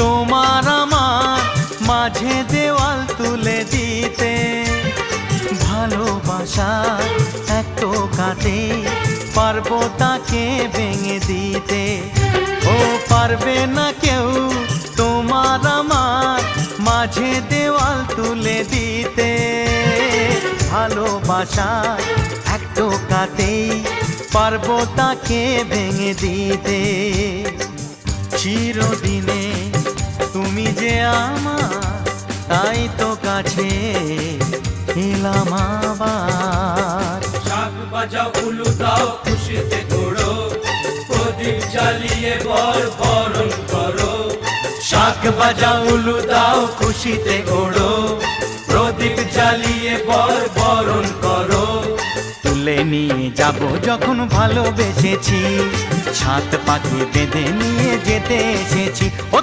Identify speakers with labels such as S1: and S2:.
S1: তোমার আমার মাঝে দেওয়াল তুলে দিতে। ভালোবাসা এক টোকাতে পারবো তাকে ভেঙে দিতে। ও পারবে না কেউ তোমার আমার মাঝে দেওয়াল তুলে দিতে। ভালোবাসা এক টোকাতেই পারবো তাকে ভেঙে দিতে। চিরদিনে তুমি যে আমার, তাই তো কাছে এলাম আবার।
S2: শাক বাজাও উলু দাও খুশিতে ঘোড়ো, প্রদীপ জ্বালিয়ে বরণ করো।
S1: শাক বাজাও উলু দাও খুশিতে ঘোড়ো,
S2: প্রদীপ জ্বালিয়ে বরণ করো।
S1: তুলে নিয়ে যাব যখন ভালোবেসেছি, ছাদ পাখি বেঁধে নিয়ে যেতে এসেছি। ও